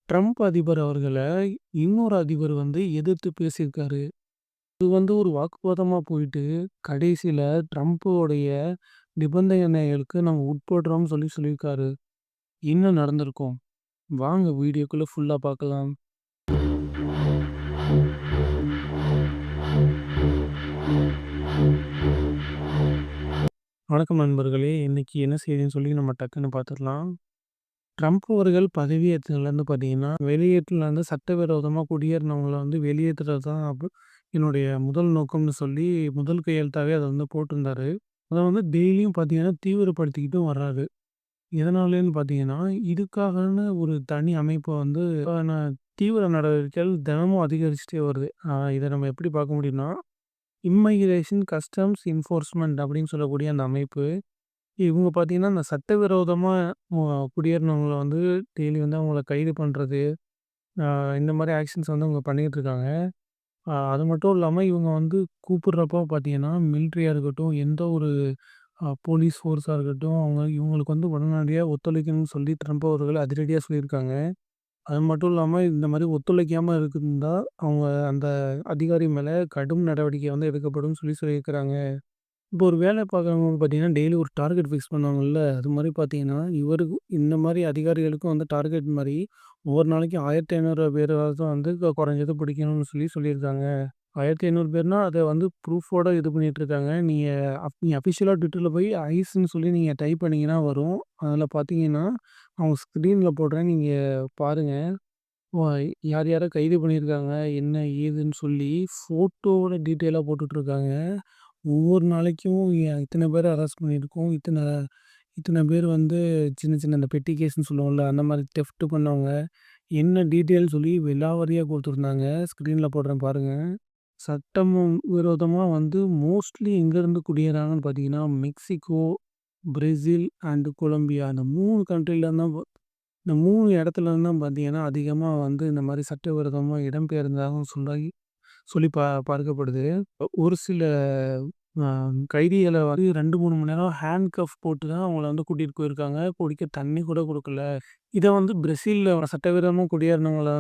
Trump அதிபர் அவர்கள இன்னொரு அதிபர் எதிர்த்து பேசியிருக்காரு. இது ஒரு வாக்குவாதமா போயிட்டு, கடைசியில ட்ரம்ப்போடைய நிபந்தனைகளுக்கு நம்ம உட்படுறோம்னு சொல்லியிருக்காரு. என்ன நடந்திருக்கும்? வாங்க வீடியோக்குள்ள ஃபுல்லா பார்க்கலாம். வணக்கம் நண்பர்களே! இன்னைக்கு என்ன செய்தின்னு சொல்லி நம்ம டக்குன்னு பார்த்துடலாம். ட்ரம்ப் அவர்கள் பதவியேற்றதுலேருந்து பார்த்தீங்கன்னா, வெளியேற்றலேருந்து சட்டவிரோதமா குடியேறினவங்கள வெளியேத்துறது தான் என்னுடைய முதல் நோக்கம்னு சொல்லி முதல் கையெழுத்தாவே அத போட்டிருந்தாரு. அத டெய்லியும் பார்த்தீங்கன்னா, தீவிரப்படுத்திக்கிட்டும் வர்றாரு. எதனாலேன்னு பார்த்தீங்கன்னா, இதுக்காகன்னு ஒரு தனி அமைப்ப தீவிர நடவடிக்கைகள் தினமும் அதிகரிச்சுட்டே வருது. இத நம்ம எப்படி பார்க்க முடியும்னா, இம்மைகிரேஷன் கஸ்டம்ஸ் என்ஃபோர்ஸ்மென்ட் அப்படின்னு சொல்லக்கூடிய அந்த அமைப்பு, இவங்க பார்த்தீங்கன்னா, இந்த சட்டவிரோதமா மு குடியேறினவங்கள டெய்லி அவங்கள கைது பண்றது, அ இந்த மாரி ஆக்ஷன்ஸ் அவங்க பண்ணிட்டு இருக்காங்க. அது மட்டும் இல்லாம இவங்க கூப்பிடுறப்போ பார்த்தீங்கன்னா, மிலிட்டரியா இருக்கட்டும், எந்த ஒரு போலீஸ் ஃபோர்ஸா இருக்கட்டும், இவங்களுக்கு உடனடியா ஒத்துழைக்கணும்னு சொல்லி ட்ரம்ப் அவர்கள் அதிரடியா சொல்லியிருக்காங்க. அது மட்டும் இல்லாம இந்த மாரி ஒத்துழைக்காம இருந்தா, அவங்க அந்த அதிகாரி மேல கடும் நடவடிக்கை எடுக்கப்படும்னு சொல்லியிருக்கிறாங்க. இப்போ ஒரு வேலை பார்க்குறவங்க பார்த்தீங்கன்னா, டெய்லி ஒரு டார்கெட் ஃபிக்ஸ் பண்ணுவாங்கல்ல, அது மாரி பார்த்தீங்கன்னா, இந்த மாரி அதிகாரிகளுக்கும் டார்கெட் மாரி ஒவ்வொரு நாளைக்கு 1500 பேராவது குறைஞ்சது பிடிக்கணும்னு சொல்லியிருக்காங்க. 1500 பேர்னா, அத ப்ரூஃபோட இது பண்ணிட்டு இருக்காங்க. நீங்க அஃபிஷியலா ட்விட்டர்ல போய் ஐஸ்ன்னு சொல்லி நீங்க டைப் பண்ணீங்கன்னா வரும். அதில பார்த்தீங்கன்னா, அவங்க ஸ்க்ரீன்ல போடுறேன். நீங்க பாருங்க. ஓ யார் யார கைது பண்ணியிருக்காங்க, என்ன ஏதுன்னு சொல்லி ஃபோட்டோவோட டீட்டெயிலா போட்டுட்ருக்காங்க. ஒவ்வொரு நாளைக்கும் இத்தன பேர அரெஸ்ட் பண்ணியிருக்கோம். இத்தன இத்தன பேர் சின்ன சின்ன இந்த பெட்டி கேஸ்ன்னு சொல்லுவோம்ல, அந்த மாரி தெஃப்ட் பண்ணவங்க. என்ன டீட்டெயில் சொல்லி விலாவாரியா குடுத்துருந்தாங்க. ஸ்க்ரீன்ல போடுறேன் பாருங்க. சட்டம் விரோதமா மோஸ்ட்லி எங்கேருந்து குடியேறாங்கன்னு பார்த்தீங்கன்னா, மெக்சிகோ, பிரேசில் அண்ட் கொலம்பியா இந்த 3 கண்ட்ரில தான் இந்த 3 இடத்துலருந்து தான் பார்த்தீங்கன்னா, அதிகமா இந்த மாரி சட்டவிரோதமா இடம்பெயர்ந்ததாகவும் சொல்லி பார்க்கப்படுது. ஒரு சில அ கைதிகள 2, 3 மணி நேரம் ஹேண்ட்கஃப் போட்டு தான் அவங்கள கூட்டிட்டு போயிருக்காங்க. குடிக்க தண்ணி கூட குடுக்கல. இத பிரேசில்ல சட்டவிரோதமா குடியேறினவங்கள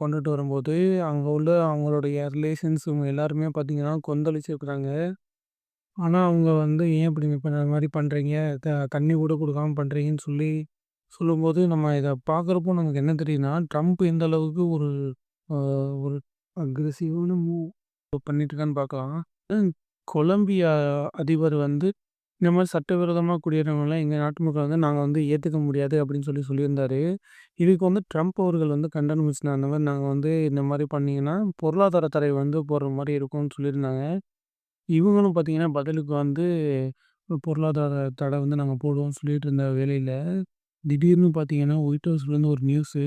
கொண்டுட்டு வரும்போது, அங்க உள்ள அவங்களுடைய ரிலேஷன்ஸ் இவங்க எல்லாருமே பார்த்தீங்கன்னா, கொந்தளிச்சிருக்கிறாங்க. ஆனா, அவங்க "ஏன் இப்படி மாரி பண்றீங்க? தண்ணி கூட குடுக்காம பண்றீங்கன்னு" சொல்லும்போது, நம்ம இத பார்க்குறப்போ நமக்கு என்ன தெரியுதுன்னா, ட்ரம்ப் எந்த அளவுக்கு ஒரு அ ஒரு அக்ரெசிவான மூவ் பண்ணிட்டுருக்கான்னு பார்க்கலாம். ம் கொலம்பியா அதிபர் இந்த மாரி சட்டவிரோதமா குடியேறவங்கலாம் எங்க நாட்டு மக்கள் நாங்க ஏத்துக்க முடியாது அப்படின்னு சொல்லியிருந்தாரு. இதுக்கு ட்ரம்ப் அவர்கள் கண்டனம் வீசினார். அந்த மாரி நாங்க இந்த மாரி பண்ணீங்கன்னா, பொருளாதார தடை போடுற மாரி இருக்கும்னு சொல்லியிருந்தாங்க. இவங்களும் பார்த்தீங்கன்னா, பதிலுக்கு பொருளாதார தடை நாங்க போடுவோம்னு சொல்லிட்டு இருந்த வேளையில, திடீர்னு பார்த்தீங்கன்னா, ஒயிட் ஹவுஸ்லேருந்து ஒரு நியூஸு,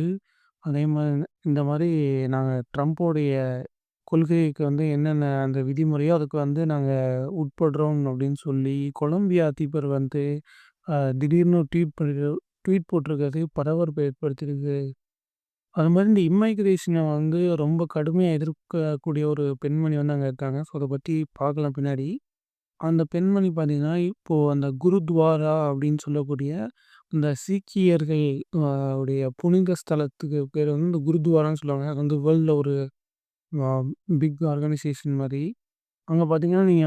அதே மாரி இந்த மாரி நாங்க ட்ரம்ப்போடைய கொள்கைக்கு என்னென்ன அந்த விதிமுறையோ, அதுக்கு நாங்க உட்படுறோம் அப்படின்னு சொல்லி, கொலம்பியா அதிபர் திடீர்னு ட்வீட் போட்டிருக்கிறது பரபரப்பை ஏற்படுத்தியிருக்கு. அது மாரி இந்த இம்மைக்ரேஷன ரொம்ப கடுமையா எதிர்க்கக்கூடிய ஒரு பெண்மணி அங்க இருக்காங்க. ஸோ, அத பத்தி பார்க்கலாம் பின்னாடி. அந்த பெண்மணி பார்த்தீங்கன்னா, இப்போ அந்த குருத்வாரா அப்படின்னு சொல்லக்கூடிய இந்த சீக்கியர்கள் அ உடைய புனித ஸ்தலத்துக்கு பேர் இந்த குருத்வாரான்னு சொல்லுவாங்க. அது வேர்ல்ட்ல ஒரு அ பிக் ஆர்கனைசேஷன் மாரி. அங்க பார்த்தீங்கன்னா, நீங்க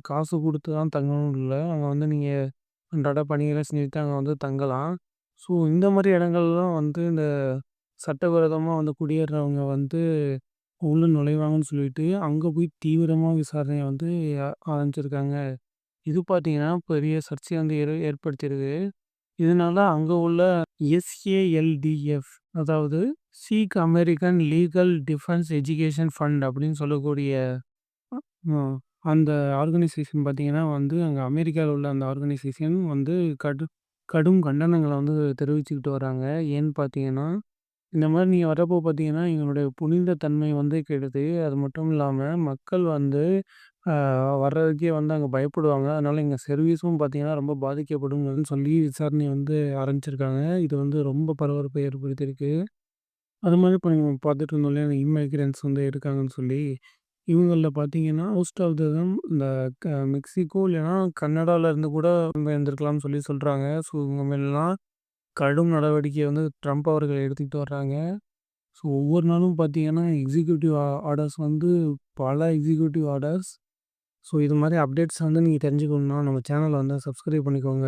காசு குடுத்து தான் தங்கணும்னு இல்ல. அங்க நீங்க அன்றாட பணிகள செஞ்சுட்டு அங்க தங்கலாம். ஸோ, இந்த மாரி இடங்கள்லாம் இந்த சட்டவிரோதமா குடியேறுறவங்க உள்ள நுழைவாங்கன்னு சொல்லிட்டு, அங்க போய் தீவிரமா விசாரணைய ஆரம்பிச்சிருக்காங்க. இது பார்த்தீங்கன்னா, பெரிய சர்ச்சைய ஏற்படுத்தியிருக்கு. இதனால அங்க உள்ள SALDF அதாவது Sikh American legal defence education fund அப்படின்னு சொல்லக்கூடிய அ அந்த ஆர்கனைசேஷன் பார்த்தீங்கன்னா அங்க அமெரிக்கால உள்ள அந்த ஆர்கனைசேஷன் கடு கடும் கண்டனங்கள தெரிவிச்சுக்கிட்டு வராங்க. ஏன்னு பார்த்தீங்கன்னா, இந்த மாரி நீங்க வரப்போ பார்த்தீங்கன்னா, எங்களுடைய புனித தன்மை கெடுது. அது மட்டும் இல்லாம மக்கள் அ வர்றதுக்கே அங்க பயப்படுவாங்க. அதனால எங்க சர்வீஸும் பார்த்தீங்கன்னா, ரொம்ப பாதிக்கப்படும்னு சொல்லி விசாரணைய ஆரம்பிச்சிருக்காங்க. இது ரொம்ப பரபரப்பை ஏற்படுத்தியிருக்கு. அது மாரி இப்ப நம்ம பார்த்துட்டு இருந்தோம் இல்லையா, அந்த இம்மிகிரண்ட்ஸ் இருக்காங்கன்னு சொல்லி. இவங்கள்ல பார்த்தீங்கன்னா, மோஸ்ட் ஆஃப் தெம் இந்த மெக்சிகோ இல்லைனா கனடால இருந்து கூட இருந்திருக்கலாம்னு சொல்றாங்க. ஸோ இவங்க மேலலாம் கடும் நடவடிக்கை ட்ரம்ப் அவர்கள் எடுத்துக்கிட்டு வர்றாங்க. ஸோ ஒவ்வொரு நாளும் பார்த்தீங்கன்னா, எக்ஸிக்யூட்டிவ் ஆர்டர்ஸ் வந்து பல எக்ஸிக்யூட்டிவ் ஆர்டர்ஸ். ஸோ இது மாரி அப்டேட்ஸ் வந்து நீங்க தெரிஞ்சுக்கணும்னா நம்ம சேனல வந்து சப்ஸ்கிரைப் பண்ணிக்கோங்க.